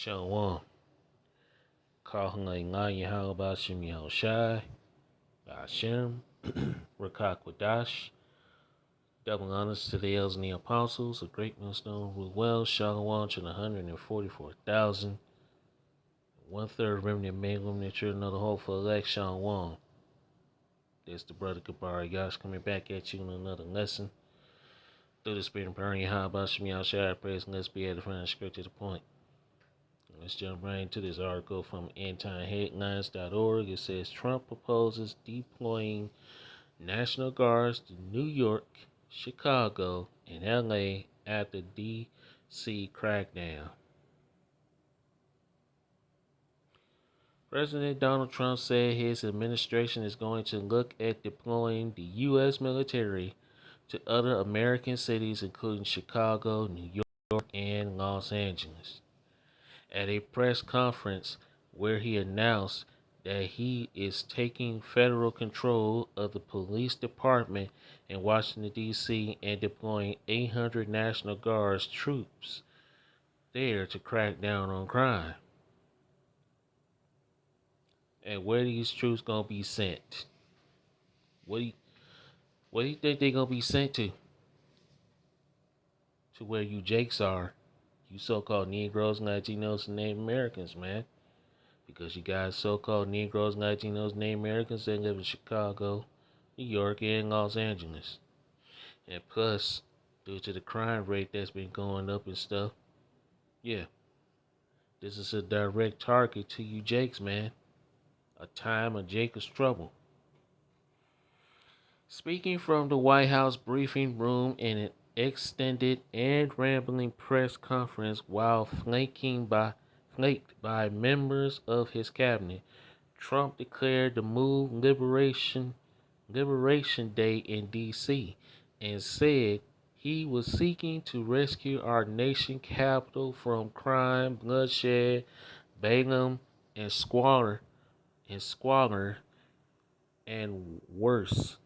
Shalom. Kahunga Nga Yahal Shim Yahal Shai, Hashem, Rakakwadash. Double honors to the elders and the apostles, a great millstone rule well, Shalom to the 144,000. 1/3 remnant male, remnant children of the hopeful elect, Shalom. This the brother Kabari Yash coming back at you in another lesson. Through the spirit of prayer, Yahal Shim Yahal Shai, praise and let's be edifying straight to the point. Let's jump right into this article from EndTimeHeadlines.org. It says Trump proposes deploying National Guards to New York, Chicago, and LA after DC crackdown. President Donald Trump said his administration is going to look at deploying the U.S. military to other American cities, including Chicago, New York, and Los Angeles. At a press conference where he announced that he is taking federal control of the police department in Washington, D.C. and deploying 800 National Guards troops there to crack down on crime. And where these troops gonna be sent? What do you think they gonna be sent to? To where you Jakes are, you so-called Negroes, Latinos, and Native Americans, man. Because you got so-called Negroes, Latinos, Native Americans that live in Chicago, New York, and Los Angeles. And plus, due to the crime rate that's been going up and stuff, yeah, this is a direct target to you Jakes, man. A time of Jacob's trouble. Speaking from the White House briefing room in an extended and rambling press conference while flanked by members of his cabinet, Trump declared the move Liberation Day in D.C. and said he was seeking to rescue our nation capital from crime, bloodshed, Balaam, and squalor, and worse.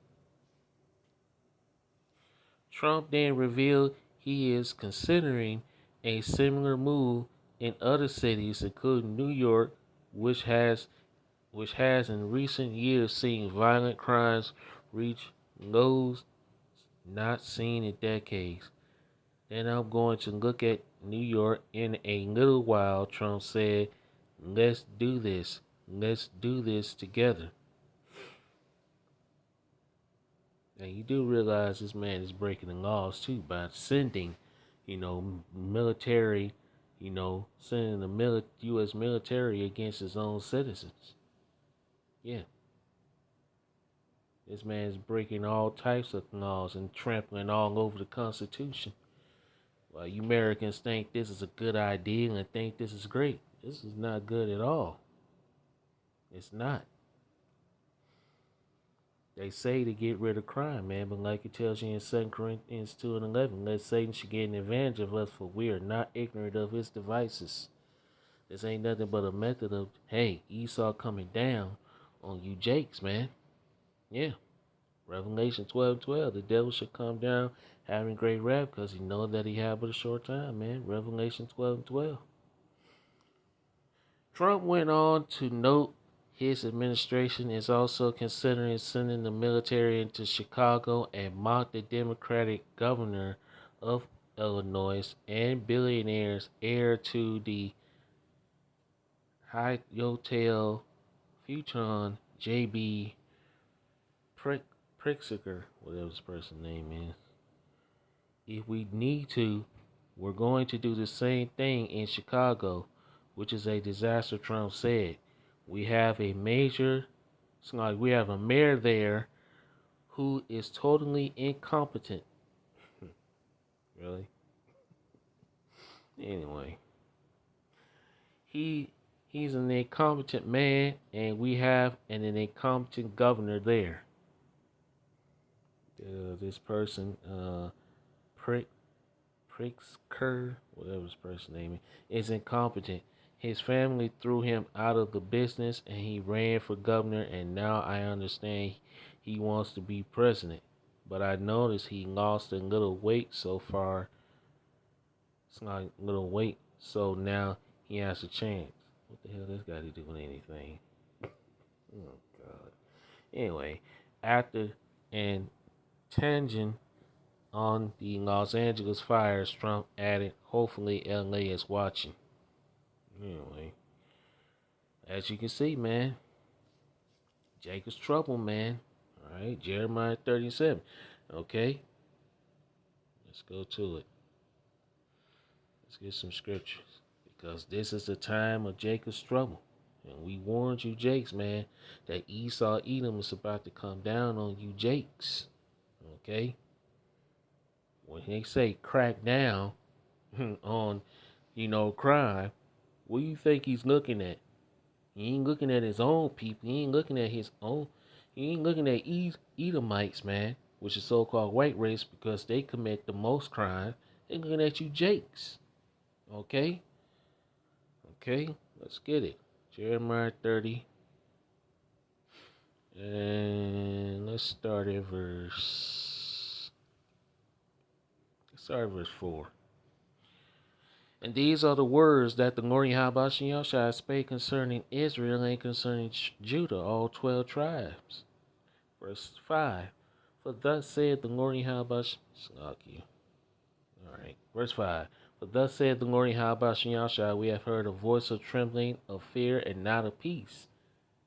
Trump then revealed he is considering a similar move in other cities, including New York, which has in recent years seen violent crimes reach lows not seen in decades. Then I'm going to look at New York in a little while, Trump said. Let's do this. Let's do this together. And you do realize this man is breaking the laws too by sending, military, sending the U.S. military against his own citizens. Yeah. This man is breaking all types of laws and trampling all over the Constitution. While you Americans think this is a good idea and think this is great, this is not good at all. It's not. They say to get rid of crime, man, but like it tells you in 2 Corinthians 2 and 11, let Satan should get an advantage of us, for we are not ignorant of his devices. This ain't nothing but a method of, hey, Esau coming down on you Jakes, man. Yeah. Revelation 12:12, the devil should come down having great wrath because he knows that he had but a short time, man. Revelation 12:12. Trump went on to note his administration is also considering sending the military into Chicago and mocked the Democratic governor of Illinois and billionaire's heir to the Hyatt Hotel Futon, J.B. Pritzker, whatever his person's name is. If we need to, we're going to do the same thing in Chicago, which is a disaster, Trump said. We have a mayor there who is totally incompetent. Really? Anyway. He's an incompetent man, and we have an incompetent governor there. This person, Pritzker, whatever his person's name is incompetent. His family threw him out of the business, and he ran for governor, and now I understand he wants to be president. But I noticed he lost a little weight so far. It's not a little weight, so now he has a chance. What the hell this got to do with anything? Oh God. Anyway, after and tangent on the Los Angeles fires, Trump added, "Hopefully, LA is watching." Anyway, as you can see, man, Jacob's trouble, man. All right, Jeremiah 37. Okay, let's go to it. Let's get some scriptures because this is the time of Jacob's trouble. And we warned you, Jakes, man, that Esau Edom is about to come down on you, Jakes. Okay? When they say crack down on, crime, what do you think he's looking at? He ain't looking at his own people. He ain't looking at his own. He ain't looking at Edomites, man, which is so-called white race because they commit the most crime. They're looking at you, Jakes. Okay? Okay? Let's get it. Jeremiah 30. And let's start at verse 4. And these are the words that the Lord Yahweh Shai spake concerning Israel and concerning Judah, all 12 tribes. Verse 5. For thus said the Lord Yahweh Alright, verse 5. For thus said the Lord Yahweh Shai, we have heard a voice of trembling, of fear, and not of peace.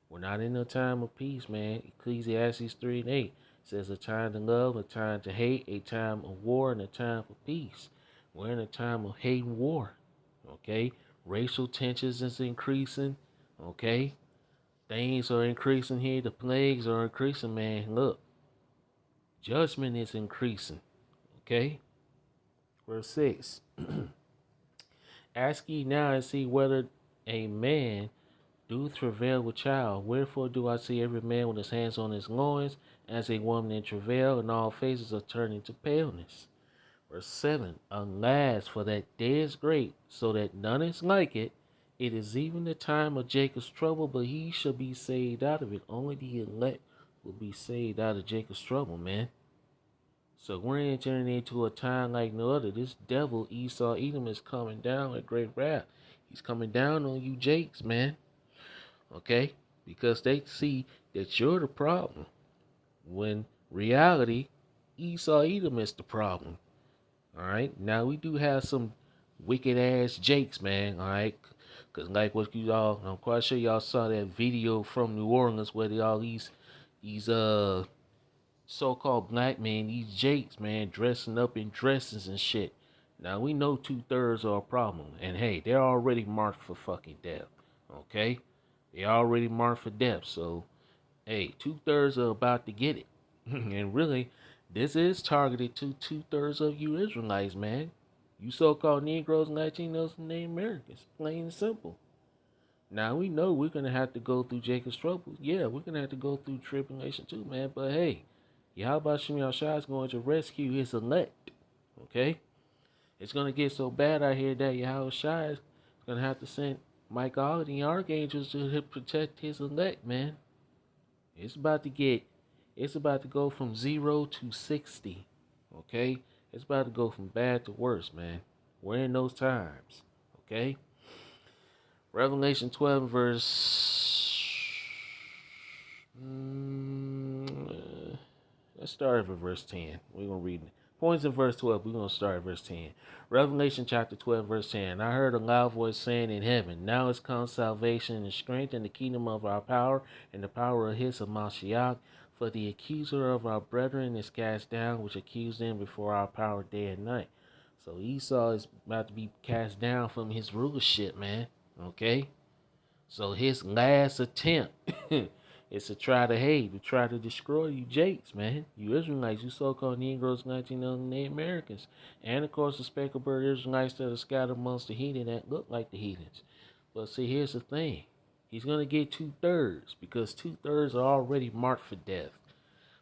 We're not in a time of peace, man. Ecclesiastes 3:8 says a time to love, a time to hate, a time of war, and a time for peace. We're in a time of hate and war. Okay? Racial tensions is increasing. Okay? Things are increasing here. The plagues are increasing, man. Look. Judgment is increasing. Okay? Verse 6. Ask ye now and see whether a man do travail with child. Wherefore do I see every man with his hands on his loins, as a woman in travail, and all faces are turning to paleness. Verse 7. Alas, for that day is great, so that none is like it. It is even the time of Jacob's trouble, but he shall be saved out of it. Only the elect will be saved out of Jacob's trouble, man. So we're entering into a time like no other. This devil, Esau Edom, is coming down with great wrath. He's coming down on you, Jakes, man. Okay? Because they see that you're the problem. When reality, Esau Edom is the problem. Alright? Now we do have some wicked ass Jakes, man. Alright? Because like what you all, I'm quite sure y'all saw that video from New Orleans where all these so-called black men, these Jakes, man, dressing up in dresses and shit. Now we know 2/3 are a problem. And hey, they're already marked for fucking death. Okay? They already marked for death, so hey, 2/3 are about to get it. And really, this is targeted to 2/3 of you Israelites, man. You so-called Negroes, Latinos, and Native Americans. Plain and simple. Now we know we're gonna have to go through Jacob's trouble. Yeah, we're gonna have to go through tribulation too, man. But hey, Yahweh Shem Yahshua is going to rescue his elect. Okay? It's gonna get so bad out here that Yahweh Shai is gonna have to send Michael and the archangels to protect his elect, man. It's about to go from 0 to 60. Okay? It's about to go from bad to worse, man. We're in those times. Okay? Revelation 12 verse let's start at verse 10. We're going to read points in verse 12. We're going to start at verse 10. Revelation chapter 12, verse 10. I heard a loud voice saying in heaven, now is come salvation and strength and the kingdom of our power and the power of his of Mashiach. For the accuser of our brethren is cast down, which accused them before our power day and night. So Esau is about to be cast down from his rulership, man. Okay? So his last attempt is to try to destroy you Jakes, man. You Israelites, you so-called Negroes, Latinos, and Native Americans. And of course the speckled bird Israelites that are scattered amongst the heathen that look like the heathens. But see, here's the thing. He's going to get 2/3 because 2/3 are already marked for death.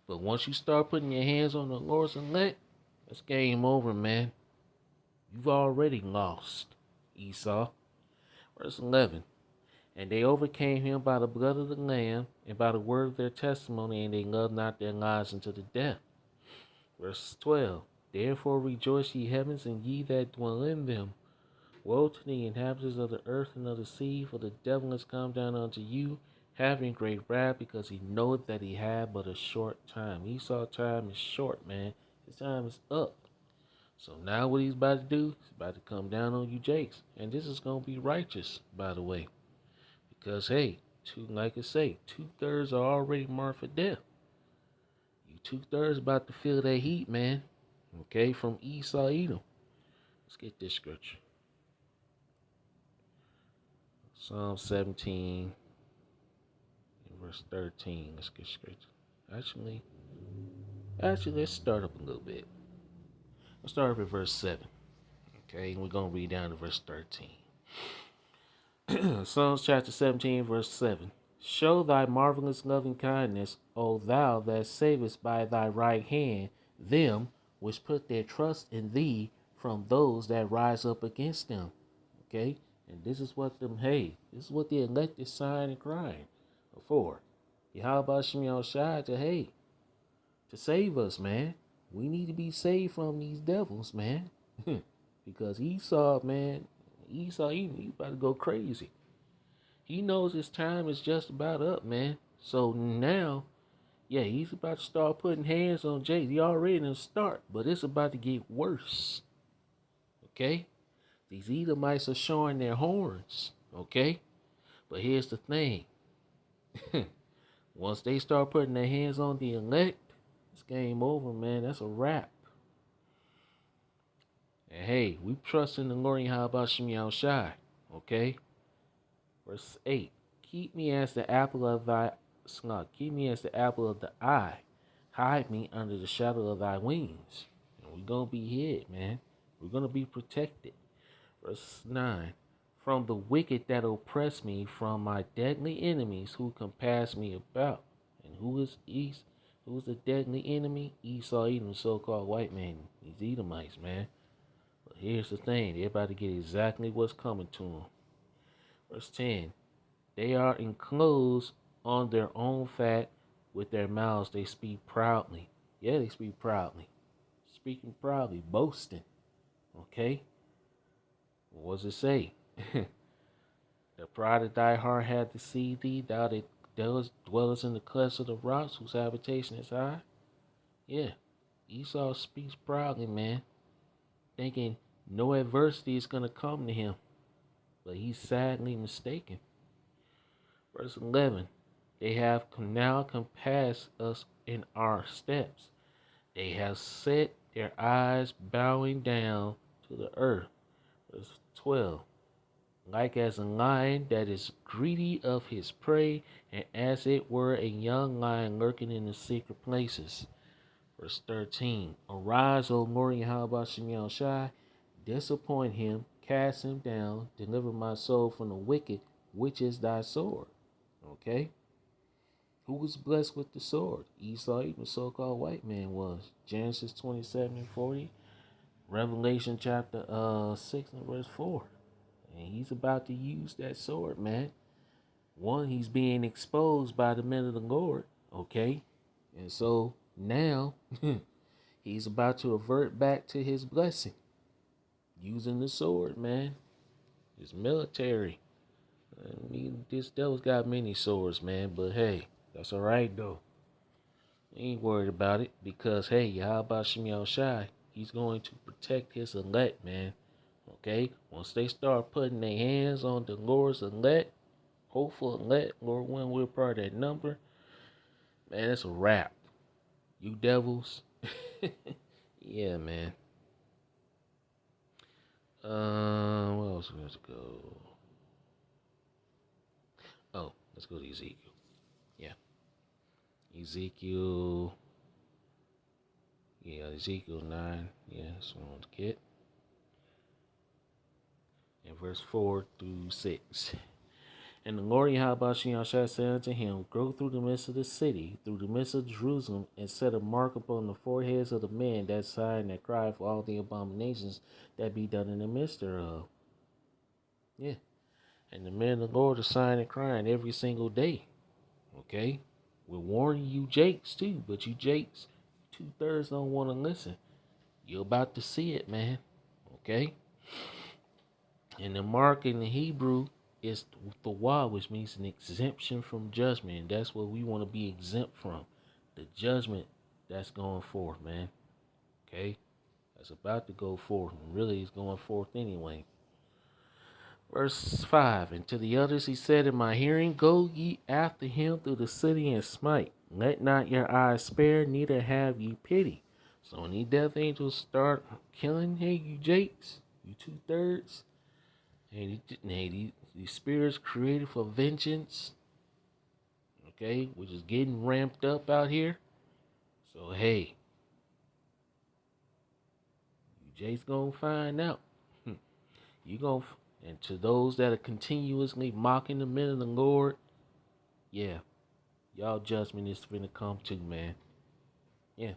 But once you start putting your hands on the Lord's elect, it's game over, man. You've already lost, Esau. Verse 11. And they overcame him by the blood of the Lamb and by the word of their testimony, and they loved not their lives unto the death. Verse 12. Therefore rejoice ye heavens, and ye that dwell in them. Woe to the inhabitants of the earth and of the sea, for the devil is come down unto you, having great wrath, because he knoweth that he had but a short time. Esau time is short, man. His time is up. So now what he's about to do, he's about to come down on you jakes. And this is going to be righteous, by the way. Because, hey, like I say, 2/3 are already marked for death. You 2/3 about to feel that heat, man. Okay, from Esau Edom. Let's get this scripture. Psalm 17, verse 13. Let's get scripture. Actually, let's start up a little bit. Let's start up at verse 7. Okay, and we're going to read down to verse 13. Psalms chapter 17, verse 7. Show thy marvelous loving kindness, O thou that savest by thy right hand them which put their trust in thee from those that rise up against them. Okay? And this is what this is what the elected sign and crying for. Yahweh Shem Yahushai to save us, man. We need to be saved from these devils, man. Because Esau, he about to go crazy. He knows his time is just about up, man. So now, he's about to start putting hands on Jay. He already didn't start, but it's about to get worse. Okay? These Edomites are showing their horns. Okay? But here's the thing. Once they start putting their hands on the elect, it's game over, man. That's a wrap. And hey, we trust in the Lord Yahweh Shem Yahushai. Okay? Verse 8. Keep me as the apple of thy Keep me as the apple of the eye. Hide me under the shadow of thy wings. And we're going to be hid, man. We're going to be protected. Verse 9. From the wicked that oppress me, from my deadly enemies who compass me about. And who's the deadly enemy? Esau Edom, so-called white man. These Edomites, man. But here's the thing. They're about to get exactly what's coming to them. Verse 10. They are enclosed on their own fat. With their mouths they speak proudly. Yeah, they speak proudly. Speaking proudly, boasting. Okay? What does it say? The pride of thy heart hath deceived thee, thou that dwellest in the clefts of the rocks, whose habitation is high. Yeah, Esau speaks proudly, man, thinking no adversity is going to come to him. But he's sadly mistaken. Verse 11. They have now compassed us in our steps. They have set their eyes bowing down to the earth. Verse 12. Like as a lion that is greedy of his prey, and as it were a young lion lurking in the secret places. Verse 13. Arise, O Lord Yahweh Shem Yahushai, disappoint him, cast him down, deliver my soul from the wicked, which is thy sword. Okay? Who was blessed with the sword? Esau, even so-called white man was. Genesis 27 and 40. Revelation chapter 6 and verse 4. And he's about to use that sword, man. One, he's being exposed by the men of the Lord. Okay? And so now he's about to revert back to his blessing. Using the sword, man. It's military. I mean, this devil's got many swords, man. But hey, that's all right, though. Ain't worried about it because, hey, Yahweh Shem Yahushai, he's going to protect his elect, man. Okay? Once they start putting their hands on the Lord's elect, hopeful elect, Lord, when we're part of that number, man, that's a wrap. You devils. Yeah, man. Where else we have to go? Oh, let's go to Ezekiel. Yeah. Ezekiel 9. Yeah, that's what I want to get. And verse 4 through 6. And the Lord Yahweh said unto him, Go through the midst of the city, through the midst of Jerusalem, and set a mark upon the foreheads of the men that sigh and that cry for all the abominations that be done in the midst thereof. Yeah. And the men of the Lord are sighing and crying every single day. Okay? We're warning you Jakes too, but you Jakes, 2/3 don't want to listen. You're about to see it, man. Okay? And the mark in the Hebrew is the waw, which means an exemption from judgment. And that's what we want to be exempt from. The judgment that's going forth, man. Okay? That's about to go forth. And really, it's going forth anyway. Verse 5, and to the others he said in my hearing, go ye after him through the city and smite. Let not your eyes spare, neither have ye pity. So when these death angels start killing, hey, you Jakes, you 2/3, hey, these spirits created for vengeance, okay, which is getting ramped up out here. So, hey, you Jakes gonna find out. You gonna, and to those that are continuously mocking the men of the Lord, yeah, y'all judgment is finna come too, man. Yeah.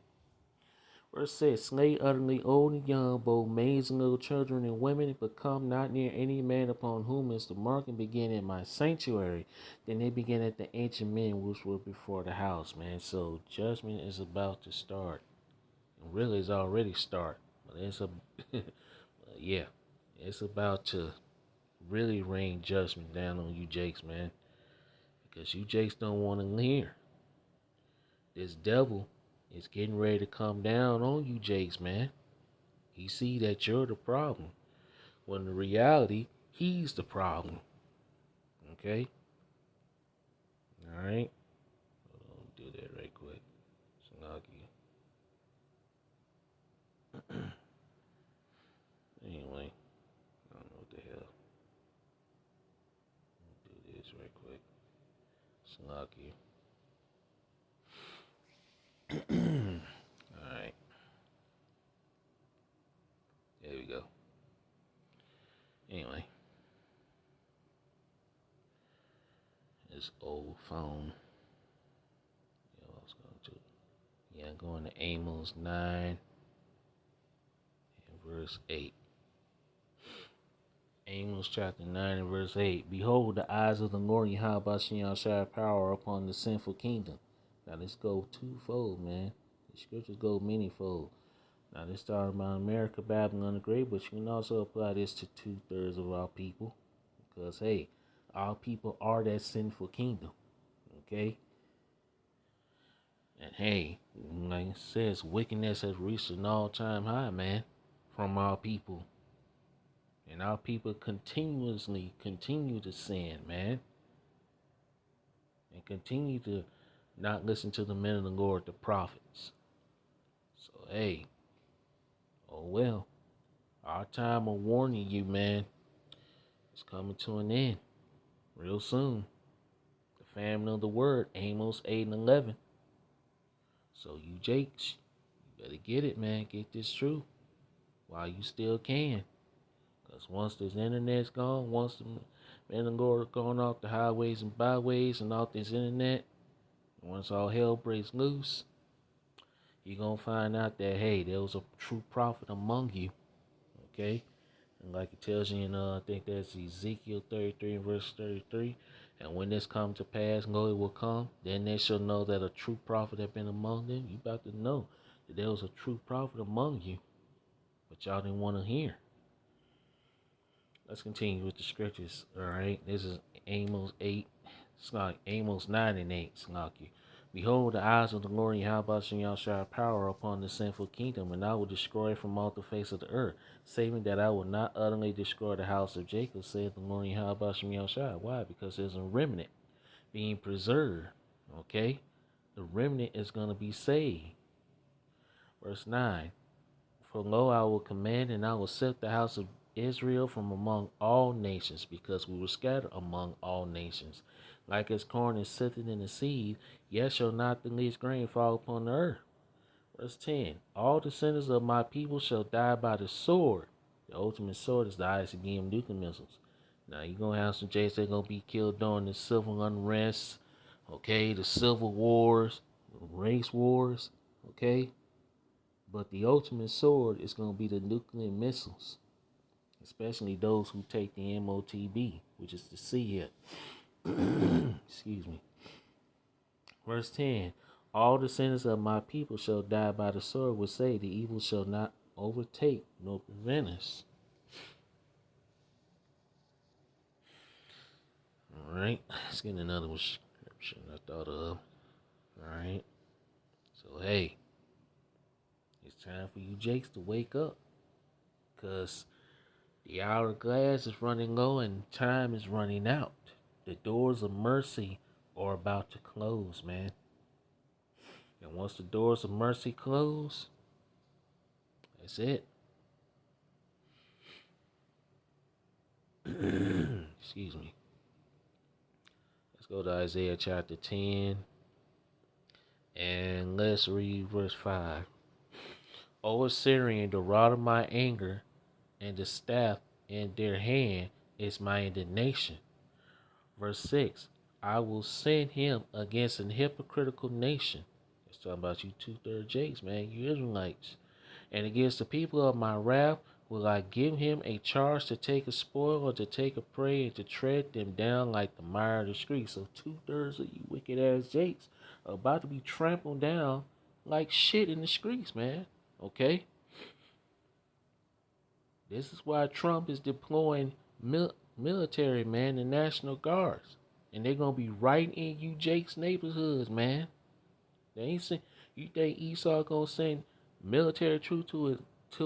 Verse 6, slay utterly old and young, both maids and little children and women, but come not near any man upon whom is the mark, and begin in my sanctuary. Then they begin at the ancient men which were before the house, man. So judgment is about to start. And really it's already start. But it's yeah. It's about to really rain judgment down on you Jakes, man. Because you Jakes don't want to hear. This devil is getting ready to come down on you Jakes, man. He see that you're the problem, when in reality, he's the problem. Okay? Alright? I'll do that right quick. Snuggy. Anyway, I don't know what the hell. I'll do this right quick. Snuggy. Alright. There we go. Anyway. This old phone. Yeah, I was going to. Yeah, I'm going to Amos 9 and verse 8. Amos chapter 9 and verse 8. Behold, the eyes of the Lord Yahweh shall power upon the sinful kingdom. Now let's go twofold, man. The scriptures go manyfold. Now let's start about America, Babylon the Great, but you can also apply this to 2/3 of our people. Because hey, our people are that sinful kingdom. Okay? And hey, like it says, wickedness has reached an all-time high, man, from our people. And our people continuously continue to sin, man. And continue to not listen to the men of the Lord, the prophets. So, hey, oh well. Our time of warning you, man, is coming to an end real soon. The family of the word, Amos 8 and 11. So you Jakes, you better get it, man. Get this truth while you still can. Because once this internet's gone, once the men and Lord are gone off the highways and byways and off this internet, once all hell breaks loose, you're going to find out that, hey, there was a true prophet among you. Okay? And like it tells you in, I think that's Ezekiel 33 and verse 33. And when this comes to pass, lo, it will come. Then they shall know that a true prophet have been among them. You about to know that there was a true prophet among you. But y'all didn't want to hear. Let's continue with the scriptures. All right, this is Amos 8. It's like Amos 9 and 8. It's like you. Behold, the eyes of the Lord Yahweh shall power upon the sinful kingdom, and I will destroy it from off the face of the earth, saving that I will not utterly destroy the house of Jacob, saith the Lord Yahweh shall. Why? Because there's a remnant being preserved. Okay, the remnant is going to be saved. Verse 9. For lo, I will command, and I will set the house of Israel from among all nations, because we were scattered among all nations. Like as corn is sifted in the seed, yet shall not the least grain fall upon the earth. Verse 10. All descendants of my people shall die by the sword. The ultimate sword is the ICBM nuclear missiles. Now you're going to have some Jays that are going to be killed during the civil unrest, okay, the civil wars, race wars, okay. But the ultimate sword is going to be the nuclear missiles, especially those who take the MOTB, which is the C Excuse me. Verse 10. All descendants of my people shall die by the sword, which say the evil shall not overtake nor prevent us. Alright, let's get another description I thought of. Alright, so hey, it's time for you Jakes to wake up. Because the hourglass is running low and time is running out. The doors of mercy are about to close, man. And once the doors of mercy close, that's it. Excuse me. Let's go to Isaiah chapter 10 and let's read verse 5. O Assyrian, the rod of my anger and the staff in their hand is my indignation. Verse 6. I will send him against an hypocritical nation. It's talking about you 2/3 Jakes, man, you Israelites. And against the people of my wrath will I give him a charge to take a spoil or to take a prey and to tread them down like the mire of the street. So 2/3 of you wicked ass Jakes are about to be trampled down like shit in the streets, man. Okay? This is why Trump is deploying military, man, the National Guards. And they're going to be right in you Jakes' neighborhoods, man. They ain't saying, you think Esau going to send military troops to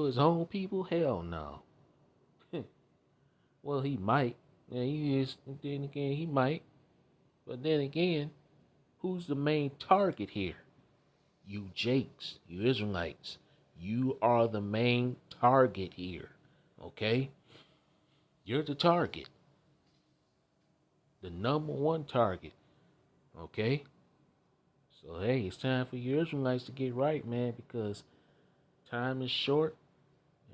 his own people? Hell no. Well, he might. Yeah, he is. Then again, he might. But then again, who's the main target here? You Jakes, you Israelites. You are the main target here. Okay? You're the target. The number one target. Okay? So, hey, it's time for you Israelites to get right, man, because time is short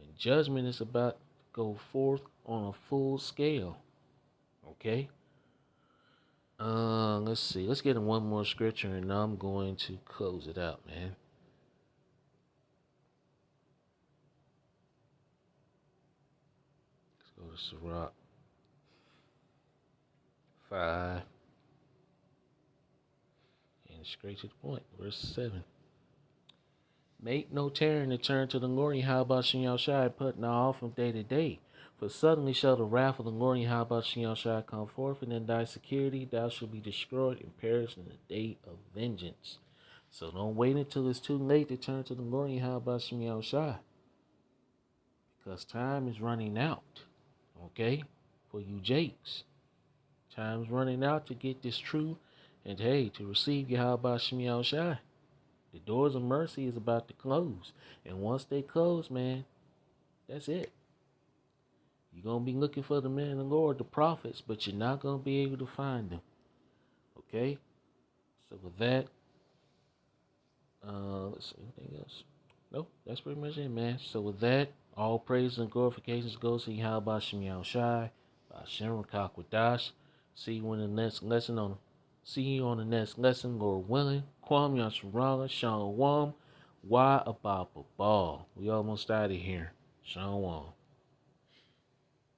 and judgment is about to go forth on a full scale. Okay? Let's see. Let's get in one more scripture and I'm going to close it out, man. Let's go to Sirach 5. And straight to the point. Verse 7. Make no tarrying to turn to the Lord, Yahweh Shem Yahushua, putting off from day to day. For suddenly shall the wrath of the Lord Yahweh Shem Yahushua come forth, and in thy security thou shalt be destroyed and perish in the day of vengeance. So don't wait until it's too late to turn to the Lord Yahweh Shem Yahushua, because time is running out. Okay? For you Jakes. Time's running out to get this truth and hey, to receive Yahweh Shem Yahushua. The doors of mercy is about to close. And once they close, man, that's it. You're going to be looking for the men of the Lord, the prophets, but you're not going to be able to find them. Okay? So with that, let's see, anything else? Nope, that's pretty much it, man. So with that, all praises and glorifications goes to Yahweh Shem Yahushua, Ba'ashem Rakakwadash. See you in the next lesson See you on the next lesson, Lord willing. Kwam Yasharala, Shalom. Why about the ball? We almost out of here. Shalom.